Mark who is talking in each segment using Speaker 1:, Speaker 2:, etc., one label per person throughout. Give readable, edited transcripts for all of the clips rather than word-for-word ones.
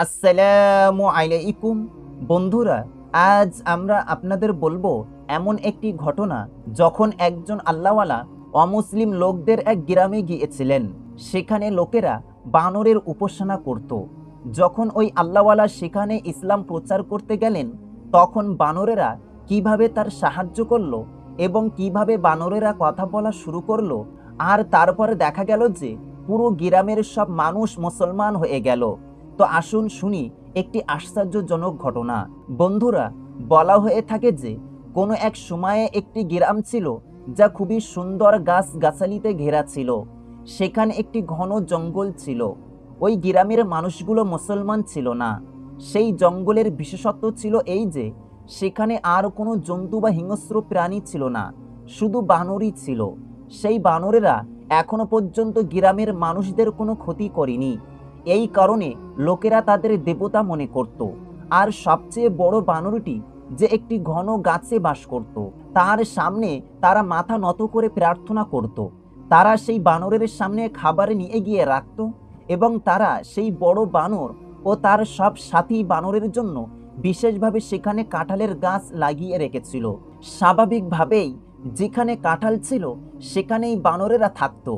Speaker 1: আসসালামু আলাইকুম বন্ধুরা, আজ আমরা আপনাদের বলবো এমন একটি ঘটনা যখন একজন আল্লাহওয়ালা অমুসলিম লোকদের এক গ্রামে গিয়েছিলেন। সেখানে লোকেরা বানরের উপাসনা করত। যখন ওই আল্লাহওয়ালা সেখানে ইসলাম প্রচার করতে গেলেন, তখন বানরেরা কিভাবে তার সাহায্য করলো এবং কিভাবে বানরেরা কথা বলা শুরু করলো, আর তারপরে দেখা গেল যে পুরো গ্রামের সব মানুষ মুসলমান হয়ে গেল। তো আসুন শুনি একটি আশ্চর্যজনক ঘটনা। বন্ধুরা, বলা হয়ে থাকে যে কোনো এক সময়ে একটি গ্রাম ছিল যা খুবই সুন্দর গাছ গাছালিতে ঘেরা ছিল। সেখানে একটি ঘন জঙ্গল ছিল। ওই গ্রামের মানুষগুলো মুসলমান ছিল না। সেই জঙ্গলের বিশেষত্ব ছিল এই যে সেখানে আর কোনো জন্তু বা হিংস্র প্রাণী ছিল না, শুধু বানরই ছিল। সেই বানরেরা এখনো পর্যন্ত গ্রামের মানুষদের কোনো ক্ষতি করেনি। এই কারণে লোকেরা তাদের দেবতা মনে করত। আর সবচেয়ে বড় বানরটি যে একটি ঘন গাছে বাস করত, তার সামনে তারা মাথা নত করে প্রার্থনা করত। তারা সেই বানরের সামনে খাবার নিয়ে গিয়ে রাখত এবং তারা সেই বড় বানর ও তার সব সাথী বানরের জন্য বিশেষভাবে সেখানে কাঁঠালের গাছ লাগিয়ে রেখেছিল। স্বাভাবিকভাবেই যেখানে কাঁঠাল ছিল সেখানেই বানরেরা থাকতো।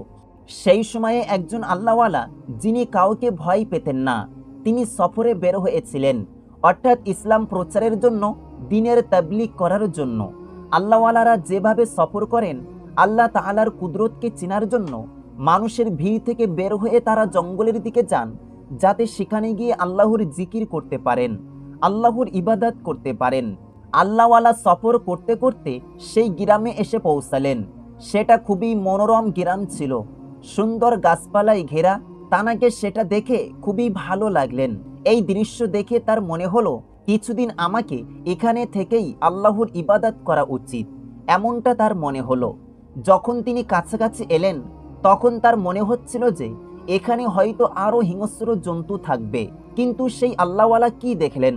Speaker 1: সেই সময়ে একজন আল্লাহওয়ালা, যিনি কাউকে ভয় পেতেন না, তিনি সফরে বের হয়েছিলেন, অর্থাৎ ইসলাম প্রচারের জন্য, দ্বীনের তাবলীগ করার জন্য। আল্লাহওয়ালারা যেভাবে সফর করেন আল্লাহ তাআলার কুদরতকে চেনার জন্য, মানুষের ভিড় থেকে বের হয়ে তারা জঙ্গলের দিকে যান, যাতে সেখানে গিয়ে আল্লাহর জিকির করতে পারেন, আল্লাহর ইবাদত করতে পারেন। আল্লাহওয়ালা সফর করতে করতে সেই গ্রামে এসে পৌঁছালেন। সেটা খুবই মনোরম গ্রাম ছিল, সুন্দর গাছপালায় ঘেরা। তানাকে সেটা দেখে খুবই ভালো লাগলেন। এই দৃশ্য দেখে তার মনে হলো কিছুদিন আমাকে এখানে থেকেই আল্লাহর ইবাদত করা উচিত, এমনটা তার মনে হলো। যখন তিনি কাছাকাছি এলেন, তখন তার মনে হচ্ছিল যে এখানে হয়তো আরো হিংস্র জন্তু থাকবে। কিন্তু সেই আল্লাহওয়ালা কি দেখলেন?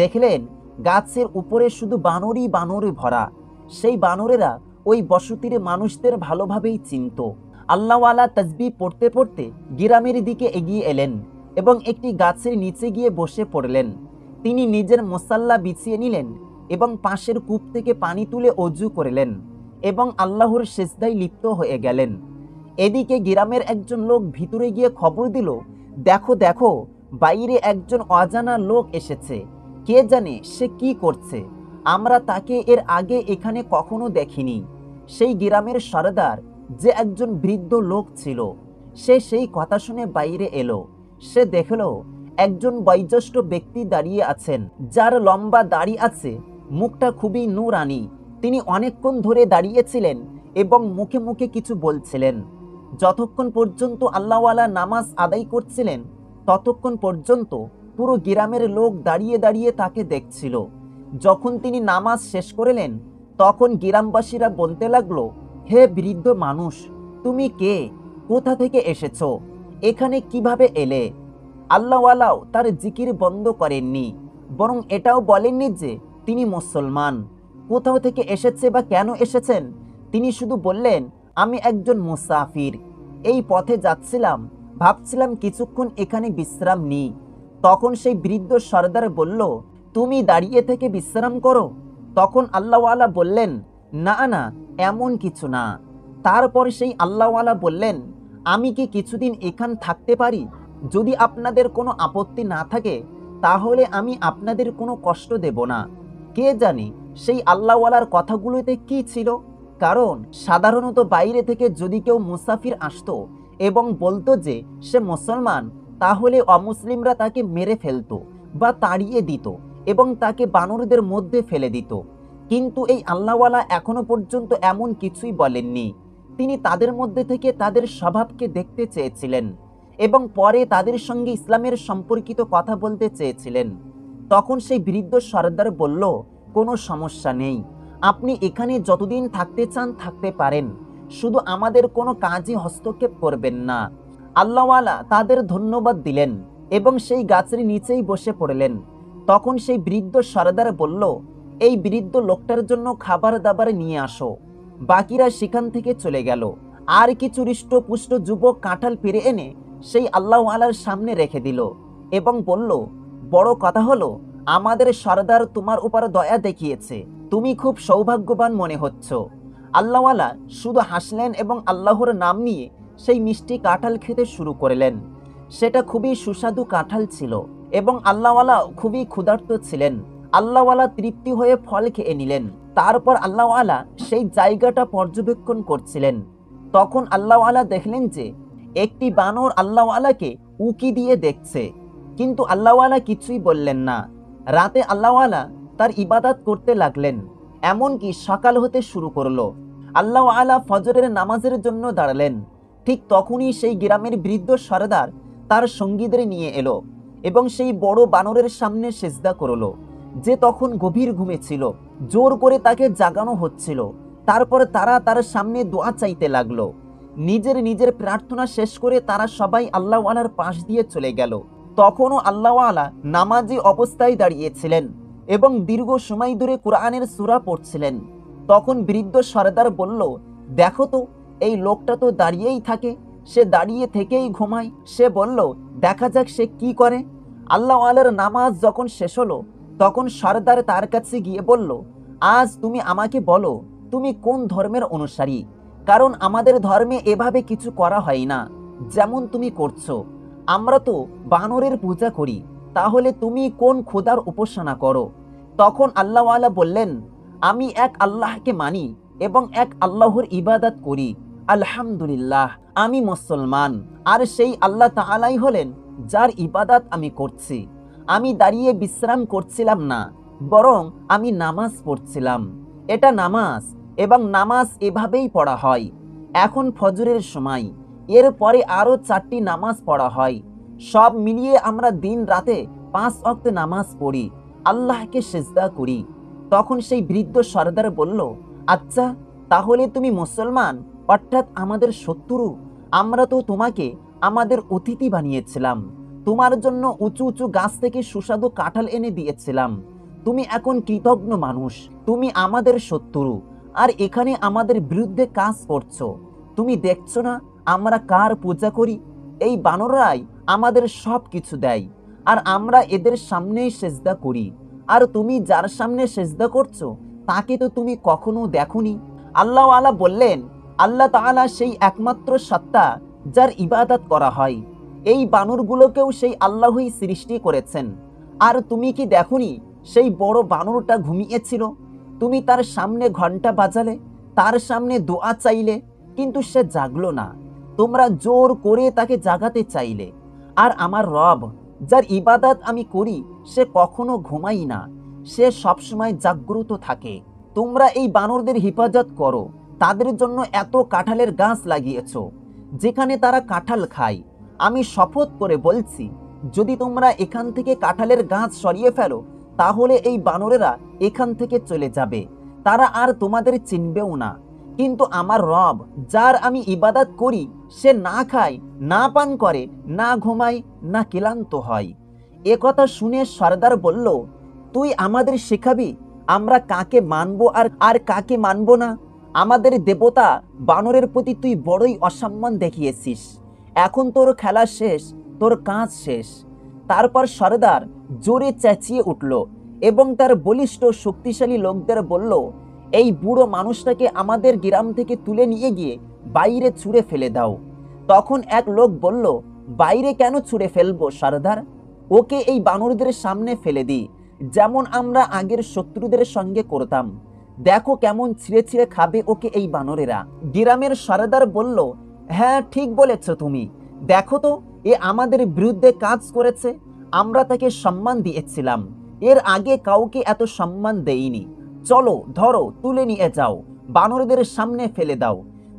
Speaker 1: দেখলেন গাছের উপরে শুধু বানরই বানরে ভরা। সেই বানরেরা ওই বসতির মানুষদের ভালোভাবেই চিনত। আল্লাহওয়ালা তাসবিহ পড়তে পড়তে গ্রামের দিকে এগিয়ে এলেন এবং একটি গাছের নিচে গিয়ে বসে পড়লেন। তিনি নিজের মুসাল্লা বিছিয়ে নিলেন এবং পাশের কূপ থেকে পানি তুলে অজু করলেন এবং আল্লাহর সিজদায় লিপ্ত হয়ে গেলেন। এদিকে গ্রামের একজন লোক ভিতরে গিয়ে খবর দিল, দেখো দেখো, বাইরে একজন অজানা লোক এসেছে। কে জানে সে কি করছে, আমরা তাকে এর আগে এখানে কখনো দেখিনি। সেই গ্রামের সরদার, যে একজন বৃদ্ধ লোক ছিল, সে সেই কথা শুনে বাইরে এলো। সে দেখল একজন বয়োজ্যেষ্ঠ ব্যক্তি দাঁড়িয়ে আছেন, যার লম্বা দাড়ি আছে, মুখটা খুবই নূরানি। তিনি অনেকক্ষণ ধরে দাঁড়িয়েছিলেন এবং মুখে মুখে কিছু বলছিলেন। যতক্ষণ পর্যন্ত আল্লাহওয়ালা নামাজ আদায় করছিলেন, ততক্ষণ পর্যন্ত পুরো গ্রামের লোক দাঁড়িয়ে দাঁড়িয়ে তাকে দেখছিল। যখন তিনি নামাজ শেষ করলেন, তখন গ্রামবাসীরা বলতে লাগলো, হে বৃদ্ধ মানুষ, তুমি কে? কোথা থেকে এসেছো? এখানে কিভাবে এলে? আল্লাহওয়ালাও তার জিকির বন্ধ করেননি, বরং এটাও বলেননি যে তিনি মুসলমান। কোথাও থেকে এসেছে বা কেন এসেছেন, তিনি শুধু বললেন, আমি একজন মুসাফির, এই পথে যাচ্ছিলাম, ভাবছিলাম কিছুক্ষণ এখানে বিশ্রাম নিই। তখন সেই বৃদ্ধ সর্দার বলল, তুমি দাঁড়িয়ে থেকে বিশ্রাম করো। তখন আল্লাহওয়ালা বললেন, না না, এমন কিছু না। তারপর সেই আল্লাহওয়ালা বললেন, আমি কি কিছুদিন এখান থাকতে পারি? যদি আপনাদের কোনো আপত্তি না থাকে, তাহলে আমি আপনাদের কোনো কষ্ট দেব না। কে জানে সেই আল্লাহওয়ালার কথাগুলোতে কি ছিল? কারণ সাধারণত বাইরে থেকে যদি কেউ মুসাফির আসতো এবং বলতো যে সে মুসলমান, তাহলে অমুসলিমরা তাকে মেরে ফেলতো বা তাড়িয়ে দিত এবং তাকে বানরদের মধ্যে ফেলে দিত। কিন্তু এই আল্লাহওয়ালা এখনো পর্যন্ত এমন কিছুই বলেননি। তিনি তাদের মধ্যে থেকে তাদের স্বভাবকে দেখতে চেয়েছিলেন এবং পরে তাদের সঙ্গে ইসলামের সম্পর্কিত কথা বলতে চেয়েছিলেন। তখন সেই বৃদ্ধ সর্দার বলল, কোনো সমস্যা নেই, আপনি এখানে যতদিন থাকতে চান থাকতে পারেন, শুধু আমাদের কোনো কাজে হস্তক্ষেপ করবেন না। আল্লাহওয়ালা তাদের ধন্যবাদ দিলেন এবং সেই গাছের নিচেই বসে পড়লেন। তখন সেই বৃদ্ধ সর্দার বলল, এই বৃদ্ধ লোকটার জন্য খাবার দাবার নিয়ে আসো। বাকিরা সেখান থেকে চলে গেল। আর কিছু হৃষ্টপুষ্ট যুবক কাঁঠাল পেরে এনে সেই আল্লাহওয়ালার সামনে রেখে দিল এবং বলল, বড় কথা হলো আমাদের সর্দার তোমার উপর দয়া দেখিয়েছে, তুমি খুব সৌভাগ্যবান মনে হচ্ছ। আল্লাহওয়ালা শুধু হাসলেন এবং আল্লাহর নাম নিয়ে সেই মিষ্টি কাঁঠাল খেতে শুরু করলেন। সেটা খুবই সুস্বাদু কাঁঠাল ছিল এবং আল্লাহওয়ালা খুবই ক্ষুধার্ত ছিলেন। আল্লাহওয়ালা তৃপ্তি হয়ে ফল খেয়ে নিলেন। তারপর আল্লাহওয়ালা সেই জায়গাটা পর্যবেক্ষণ করছিলেন। তখন আল্লাহওয়ালা দেখলেন যে একটি বানর আল্লাহওয়ালাকে উকি দিয়ে দেখছে, কিন্তু আল্লাহওয়ালা কিছুই বললেন না। রাতে আল্লাহওয়ালা তার ইবাদত করতে লাগলেন, এমনকি সকাল হতে শুরু করলো। আল্লাহওয়ালা ফজরের নামাজের জন্য দাঁড়ালেন। ঠিক তখনই সেই গ্রামের বৃদ্ধ সর্দার তার সঙ্গীদের নিয়ে এলো এবং সেই বড় বানরের সামনে সেজদা করলো, যে তখন গভীর ঘুমে ছিল। জোর করে তাকে জাগানো হচ্ছিল। তারপর তারা তার সামনে দোয়া চাইতে লাগলো। নিজের নিজের প্রার্থনা শেষ করে তারা সবাই আল্লাহওয়ালার পাশ দিয়ে চলে গেল। তখনও আল্লাহওয়ালা নামাজি অবস্থায় দাঁড়িয়েছিলেন এবং দীর্ঘ সময় ধরে কোরআনের সূরা পড়ছিলেন। তখন বৃদ্ধ সর্দার বলল, দেখো তো, এই লোকটা তো দাঁড়িয়েই থাকে, সে দাঁড়িয়ে থেকেই ঘুমায়। সে বলল, দেখা যাক সে কি করে। আল্লাহওয়ালার নামাজ যখন শেষ হলো, তখন সর্দার তার কাছে গিয়ে বলল, আজ তুমি আমাকে বলো তুমি কোন ধর্মের অনুসারী, কারণ আমাদের ধর্মে এভাবে কিছু করা হয় না যেমন তুমি করছো। আমরা তো বানরের পূজা করি, তাহলে তুমি কোন খোদার উপাসনা করো? তখন আল্লাহওয়ালা বললেন, আমি এক আল্লাহকে মানি এবং এক আল্লাহর ইবাদত করি। আলহামদুলিল্লাহ, আমি মুসলমান, আর সেই আল্লাহ তাআলাই হলেন যার ইবাদত আমি করছি। আমি দাঁড়িয়ে বিশ্রাম করছিলাম না, বরং আমি নামাজ পড়ছিলাম। এটা নামাজ, এবং নামাজ এভাবেই পড়া হয়। এখন ফজরের সময়, এরপরে আরও 4টি নামাজ পড়া হয়। সব মিলিয়ে আমরা দিন রাতে 5 ওয়াক্ত নামাজ পড়ি, আল্লাহকে সিজদা করি। তখন সেই বৃদ্ধ সর্দার বলল, আচ্ছা, তাহলে তুমি মুসলমান, অর্থাৎ আমাদের শত্রু। আমরা তো তোমাকে আমাদের অতিথি বানিয়েছিলাম, তোমার জন্য উঁচু উঁচু গাছ থেকে সুস্বাদু কাঁঠাল এনে দিয়েছিলাম। তুমি এখন কৃতজ্ঞ মানুষ, তুমি আমাদের শত্রু, আর এখানে আমাদের বিরুদ্ধে কাজ করছো। তুমি দেখছো না আমরা কার পূজা করি? এই বানররাই আমাদের সব কিছু দেয়, আর আমরা এদের সামনেই সেজদা করি। আর তুমি যার সামনে সেজদা করছো তাকে তো তুমি কখনো দেখোনি। আল্লাহওয়ালা বললেন, আল্লাহ তাআলা সেই একমাত্র সত্তা যার ইবাদত করা হয়। এই বানরগুলোকেও সেই আল্লাহই সৃষ্টি করেছেন। আর তুমি কি দেখোনি সেই বড় বানরটা ঘুমিয়েছিল? তুমি তার সামনে ঘন্টা বাজালে, তার সামনে দোয়া চাইলে, কিন্তু সে জাগলো না। তোমরা জোর করে তাকে জাগাতে চাইলে। আর আমার রব, যার ইবাদত আমি করি, সে কখনো ঘুমাই না, সে সবসময় জাগ্রত থাকে। তোমরা এই বানরদের হেফাজত করো, তাদের জন্য এত কাঁঠালের গাছ লাগিয়েছো যেখানে তারা কাঁঠাল খায়। আমি শপথ করে বলছি, যদি তোমরা এখান থেকে কাঁঠালের গাছ সরিয়ে ফেলো, তাহলে এই বানরেরা এখান থেকে চলে যাবে, তারা আর তোমাদের চিনবেও না। কিন্তু আমার রব, যার আমি ইবাদত করি, সে না খায়, না পান করে, না ঘুমায়, না ক্লান্ত হয়। এ কথা শুনে সর্দার বলল, তুই আমাদের শেখাবি আমরা কাকে মানবো আর কাকে মানবো না? আমাদের দেবতা বানরের প্রতি তুই বড়ই অসম্মান দেখিয়েছিস। এখন তোর খেলা শেষ, তোর কাজ শেষ। তারপর সর্দার জোরে চেঁচিয়ে উঠল এবং তার বলিষ্ঠ শক্তিশালী লোকদের বলল, এই বুড়ো মানুষটাকে আমাদের গ্রাম থেকে তুলে নিয়ে গিয়ে বাইরে ছুঁড়ে ফেলে দাও। তখন এক লোক বলল, বাইরে কেন ছুঁড়ে ফেলবো সর্দার? ওকে এই বানরদের সামনে ফেলে দিই, যেমন আমরা আগের শত্রুদের সঙ্গে করতাম। দেখো কেমন ছিঁড়ে ছিঁড়ে খাবে ওকে এই বানরেরা। গ্রামের সর্দার বলল, হ্যাঁ, ঠিক বলেছ তুমি। দেখো তো, এ আমাদের বিরুদ্ধে কাজ করেছে। আমরা তাকে সম্মান দিয়েছিলাম, এর আগে কাউকে এত সম্মান দেইনি। চলো, ধরো, তুলে নিয়ে যাও, বানরদের সামনে ফেলে দাও।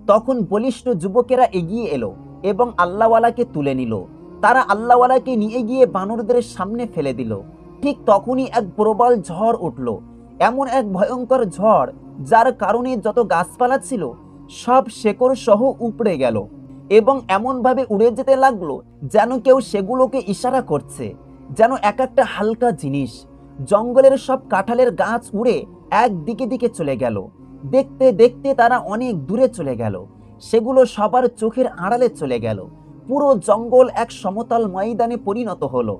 Speaker 1: তখন বলিষ্ঠ যুবকেরা এগিয়ে এলো এবং আল্লাহওয়ালাকে তুলে নিল। তারা আল্লাহওয়ালাকে নিয়ে গিয়ে বানরদের সামনে ফেলে দিল। ঠিক তখনই এক প্রবল ঝড় উঠল, এমন এক ভয়ঙ্কর ঝড় যার কারণে যত গাছপালা ছিল সব শেকড় সহ উপড়ে গেল এবং এমনভাবে উড়ে যেতে লাগলো যেন কেউ সেগুলোকে ইশারা করছে, যেন এক একটা হালকা জিনিস। জঙ্গলের সব কাঁঠালের গাছ উড়ে এক দিকে দিকে চলে গেল। দেখতে দেখতে তারা অনেক দূরে চলে গেল, সেগুলো সবার চোখের আড়ালে চলে গেল। পুরো জঙ্গল এক সমতল ময়দানে পরিণত হলো,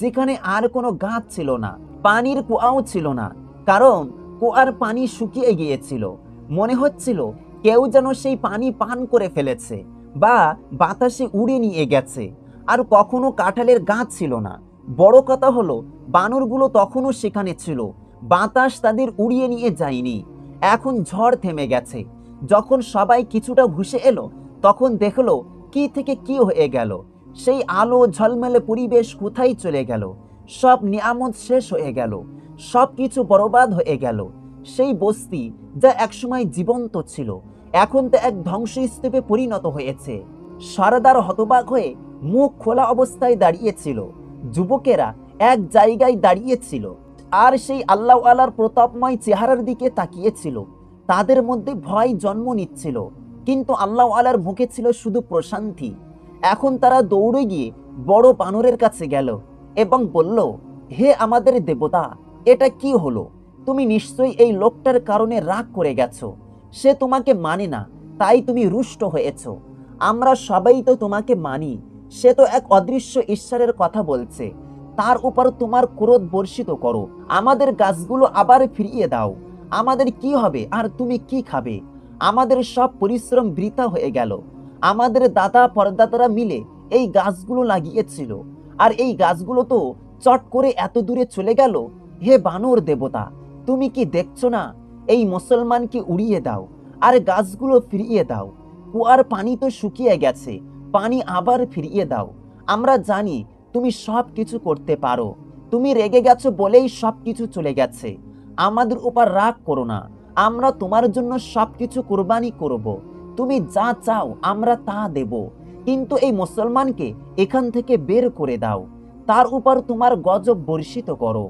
Speaker 1: যেখানে আর কোনো গাছ ছিল না, পানির কুয়াও ছিল না, কারণ কুয়ার পানি শুকিয়ে গিয়েছিল। মনে হচ্ছিল কেউ যেন সেই পানি পান করে ফেলেছে বা বাতাসে উড়ে নিয়ে গেছে। আর কখনো কাঁঠালের গাছ ছিল না। বড় কথা হলো বানরগুলো তখনও সেখানে ছিল, বাতাস তাদের উড়িয়ে নিয়ে যায়নি। এখন ঝড় থেমে গেছে। যখন সবাই কিছুটা ঘুষে এলো, তখন দেখলো কি থেকে কি হয়ে গেল। সেই আলো ঝলমলে পরিবেশ কোথায় চলে গেল? সব নিয়ামত শেষ হয়ে গেল, সব কিছু বরবাদ হয়ে গেল। সেই বস্তি যা একসময় জীবন্ত ছিল, এখন তো এক ধ্বংসস্তূপে পরিণত হয়েছে। সরদার হতবাক হয়ে মুখ খোলা অবস্থায় দাঁড়িয়েছিল। যুবকেরা এক জায়গায় দাঁড়িয়েছিল আর সেই আল্লাহওয়ালার প্রতাপময় চেহারার দিকে তাকিয়েছিল। তাদের মধ্যে ভয় জন্ম নিচ্ছিল, কিন্তু আল্লাহওয়ালার মুখে ছিল শুধু প্রশান্তি। এখন তারা দৌড়ে গিয়ে বড় বানরের কাছে গেল এবং বলল, হে আমাদের দেবতা, এটা কি হলো? তুমি নিশ্চয়ই এই লোকটার কারণে রাগ করে গেছো। সে তোমাকে মানে না, তাই তুমি রুষ্ট হয়েছো। আমরা সবাই তো তোমাকে মানি। সে তো এক অদৃশ্য ঈশ্বরের কথা বলছে। তার উপর তোমার ক্রোধ বর্ষিত করো। আমাদের গাছগুলো আবার ফিরিয়ে দাও। আমাদের কি হবে আর তুমি কি খাবে? আমাদের সব পরিশ্রম বৃথা হয়ে গেল। আমাদের দাদা পরদাদারা মিলে এই গাছগুলো লাগিয়েছিল, আর এই গাছগুলো তো চট করে এত দূরে চলে গেল। হে বানর দেবতা, তুমি কি দেখছো না? এই মুসলমানকে উড়িয়ে দাও আর গাছগুলো ফিরিয়ে দাও। কুয়ার পানি তো শুকিয়ে গেছে, পানি আবার ফিরিয়ে দাও। আমরা জানি তুমি সব কিছু করতে পারো। তুমি রেগে গেছো বলেই সব কিছু চলে গেছে। আমাদের উপর রাগ করো না, আমরা তোমার জন্য সব কিছু কোরবানি করব। তুমি যা চাও আমরা তা দেব, কিন্তু এই মুসলমানকে এখান থেকে বের করে দাও। তার উপর তোমার গজব বর্ষিত করো।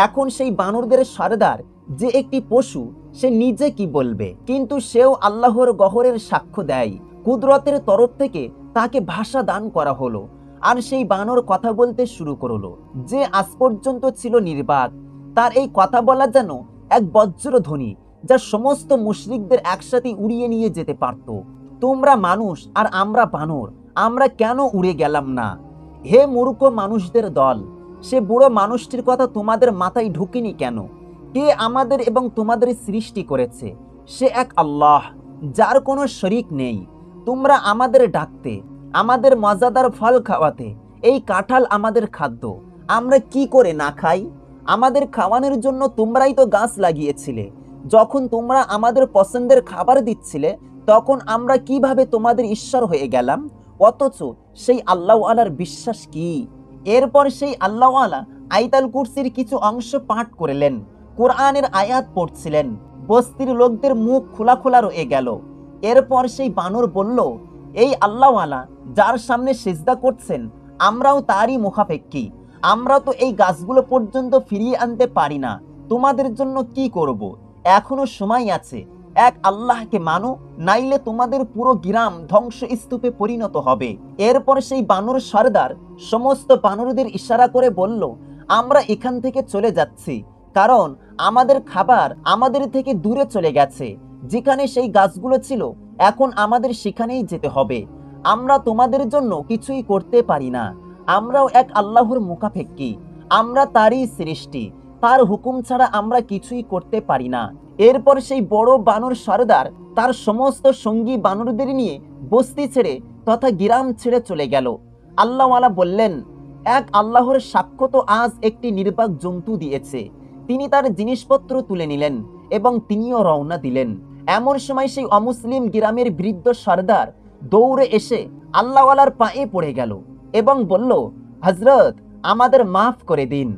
Speaker 1: এখন সেই বানরদের সরদার যে একটি পশু, সে নিজে কি বলবে, কিন্তু সেও আল্লাহর গহরের সাক্ষ্য দেয়। কুদরতের তরফ থেকে তাকে ভাষা দান করা হলো, আর সেই বানর কথা বলতে শুরু করলো। যে আজ পর্যন্ত ছিল নির্বাক, তার এই কথা বলা যেন এক বজ্রধ্বনি, যা সমস্ত মুশরিকদের একসাথে উড়িয়ে নিয়ে যেতে পারত। তোমরা মানুষ আর আমরা বানর, আমরা কেন উড়ে গেলাম না? হে মূর্খ মানুষদের দল, সে বুড়ো মানুষটির কথা তোমাদের মাথায় ঢুকেনি কেন? কে আমাদের এবং তোমাদের সৃষ্টি করেছে? সে এক আল্লাহ, যার কোনো শরিক নেই। তোমরা আমাদের ডাকতে, আমাদের মজাদার ফল খাওয়াতে। এই কাঁঠাল আমাদের খাদ্য, আমরা কি করে না খাই? আমাদের খাওয়ানোর জন্য তোমরাই তো গাছ লাগিয়েছিলে। যখন তোমরা আমাদের পছন্দের খাবার দিচ্ছিলে, তখন আমরা কিভাবে তোমাদের ঈশ্বর হয়ে গেলাম? অথচ সেই আল্লাহওয়ালার বিশ্বাস কি? এরপর সেই আল্লাহওয়ালা আয়াতুল কুরসির কিছু অংশ পাঠ করলেন, কোরআনের আয়াত পড়ছিলেন। বস্তির লোকদের মুখ খোলা খোলা রয়ে গেল। এরপর সেই বানর বলল, এই আল্লাহওয়ালা যার সামনে সিজদা করছেন, আমরাও তারই মুখাপেক্ষী। আমরা তো এই গাছগুলো পর্যন্ত ফিরিয়ে আনতে পারি না, তোমাদের জন্য কি করব? এখনো সময় আছে। এক আল্লাহকে মানো, নাইলে তোমাদের পুরো গ্রাম ধ্বংসস্তূপে পরিণত হবে। এরপর সেই বানর সরদার সমস্ত বানরদের ইশারা করে বলল, আমরা এখান থেকে চলে যাচ্ছি, কারণ আমাদের খাবার আমাদের থেকে দূরে চলে গেছে। যেখানে সেই গাছগুলো ছিল, এখন আমাদের সেখানেই যেতে হবে। আমরা তোমাদের জন্য কিছুই করতে পারি না। আমরাও এক আল্লাহর মুখাপেক্ষী, আমরা তারই সৃষ্টি। তার হুকুম ছাড়া আমরা কিছুই করতে পারি না। এরপর সেই বড় বানর সরদার তার সমস্ত সঙ্গী বানরদের নিয়ে বস্তি ছেড়ে তথা গ্রাম ছেড়ে চলে গেল। আল্লাহওয়ালা বললেন, এক আল্লাহর সাক্ষ্য তো আজ একটি নির্বাক জন্তু দিয়েছে। তিনি তার জিনিসপত্র তুলে নিলেন এবং তিনিও রওনা দিলেন। এমন সময় সেই অমুসলিম গ্রামের বৃদ্ধ সরদার দৌড়ে এসে আল্লাহওয়ালার পায়ে পড়ে গেল এবং বলল, হযরত, আমাদের মাফ করে দিন,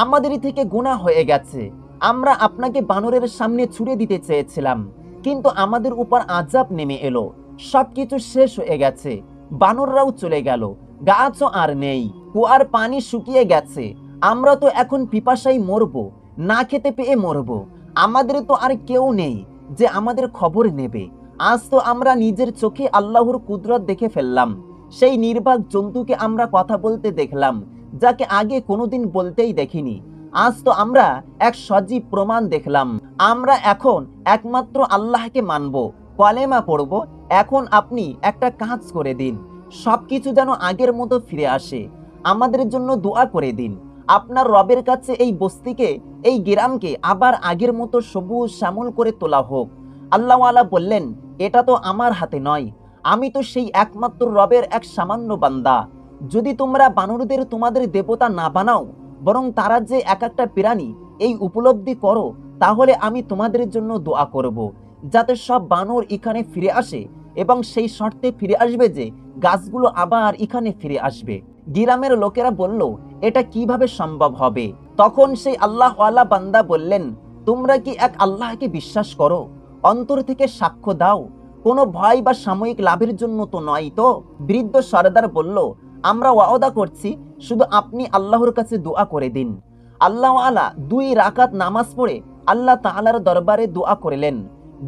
Speaker 1: আমাদের থেকে গুনাহ হয়ে গেছে। আমরা আপনাকে বানরের সামনে ছুড়ে দিতে চেয়েছিলাম, কিন্তু আমাদের উপর আযাব নেমে এলো। সবকিছু শেষ হয়ে গেছে, বানররাও চলে গেল, গাছও আর নেই, কুয়ার পানি শুকিয়ে গেছে। আমরা তো এখন পিপাসায় মরবো, না খেতে পেয়ে মরবো। আমাদের তো আর কেউ নেই যে আমাদের খবর নেবে। আজ তো আমরা নিজের চোখে আল্লাহর কুদরত দেখে ফেললাম। সেই নির্বাক জন্তুকে আমরা কথা বলতে দেখলাম, যাকে আগে কোনোদিন বলতেই দেখিনি। আজ তো আমরা এক সজীব প্রমাণ দেখলাম। আমরা এখন একমাত্র আল্লাহকে মানব, কলেমা পড়ব। এখন আপনি একটা কাজ করে দিন, সবকিছু যেন আগের মতো ফিরে আসে। আমাদের জন্য দোয়া করে দিন। আপনার রবের কাছে এই বস্তিকে, এই গ্রামকে আবার আগের মতো সবুজ শ্যামল করে তোলা হোক। আল্লাহওয়ালা বললেন, এটা তো আমার হাতে নয়, আমি তো সেই একমাত্র রবের এক সামান্য বান্দা। যদি তোমরা বানরদের তোমাদের দেবতা না বানাও, বরং তারা যে এক একটা প্রাণী এই উপলব্ধি করো, তাহলে আমি তোমাদের জন্য দোয়া করব, যাতে সব বানর এখানে ফিরে আসে, এবং সেই শর্তে ফিরে আসবে যে গাছগুলো আবার এখানে ফিরে আসবে। গ্রামের লোকেরা বলল, এটা কিভাবে সম্ভব হবে? তখন সেই আল্লাহওয়ালা বান্দা বললেন, তোমরা কি এক আল্লাহকে বিশ্বাস করো? অন্তর থেকে সাক্ষ্য দাও, কোনো ভয় বা সাময়িক লাভের জন্য তো নয় তো? বৃদ্ধ সরদার বলল, আমরা ওয়াদা করছি, শুধু আপনি আল্লাহর কাছে দোয়া করে দিন। আল্লাহওয়ালা 2 রাকাত নামাজ পড়ে আল্লাহ তাআলার দরবারে দোয়া করলেন।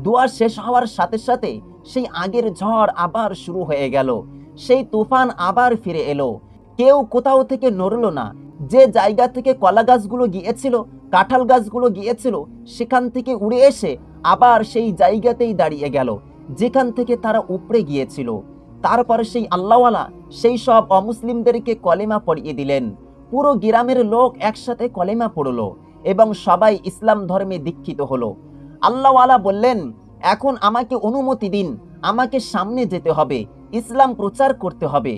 Speaker 1: দোয়া শেষ হওয়ার সাথে সাথে সেই আগের ঝড় আবার শুরু হয়ে গেল, সেই তুফান আবার ফিরে এলো। কেউ কোথাও থেকে নড়ল না। যে জায়গা থেকে কলা গাছগুলো গিয়েছিল, কাঁঠাল গাছগুলো গিয়েছিল, সেখান থেকে উড়ে এসে আবার সেই জায়গাতেই দাঁড়িয়ে গেল যেখান থেকে তারা উপড়ে গিয়েছিল। তারপর সেই আল্লাহওয়ালা সেই সব অমুসলিমদেরকে কলেমা পড়িয়ে দিলেন। পুরো গ্রামের লোক একসাথে কলেমা পড়ল এবং সবাই ইসলাম ধর্মে দীক্ষিত হলো। আল্লাহওয়ালা বললেন, এখন আমাকে অনুমতি দিন, আমাকে সামনে যেতে হবে, ইসলাম প্রচার করতে হবে।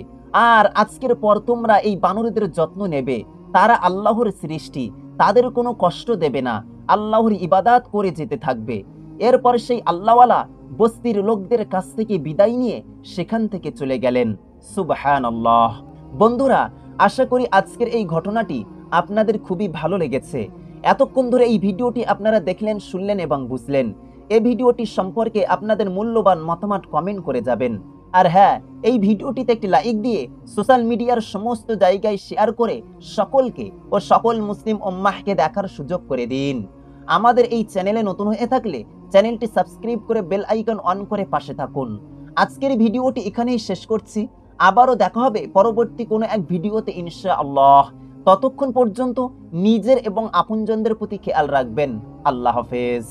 Speaker 1: আর আজকের পর তোমরা এই বানরদের যত্ন নেবে। তারা আল্লাহর সৃষ্টি, তাদের কোনো কষ্ট দেবে না, আল্লাহর ইবাদাত করে যেতে থাকবে। এরপর সেই আল্লাহওয়ালা বস্তির লোকদের কাছ থেকে বিদায় নিয়ে সেখান থেকে চলে গেলেন। সুবহানাল্লাহ। বন্ধুরা, আশা করি আজকের এই ঘটনাটি আপনাদের খুবই ভালো লেগেছে। এতক্ষণ ধরে এই ভিডিওটি আপনারা দেখলেন, শুনলেন এবং বুঝলেন। এই ভিডিওটি সম্পর্কে আপনাদের মূল্যবান মতামত কমেন্ট করে যাবেন। আর হ্যাঁ, এই ভিডিওটিতে একটি লাইক দিয়ে সোশ্যাল মিডিয়ার সমস্ত জায়গায় শেয়ার করে সকলকে ও সকল মুসলিম উম্মাহকে দেখার সুযোগ করে দিন। আমাদের এই চ্যানেলে নতুন হয়ে থাকলে চ্যানেলটি সাবস্ক্রাইব করে বেল আইকন অন করে পাশে থাকুন। আজকের ভিডিওটি এখানেই শেষ করছি। আবারও দেখা হবে পরবর্তী কোনো এক ভিডিওতে ইনশাআল্লাহ। ততক্ষণ পর্যন্ত নিজের এবং আপনজনদের প্রতি খেয়াল রাখবেন। আল্লাহ হাফেজ।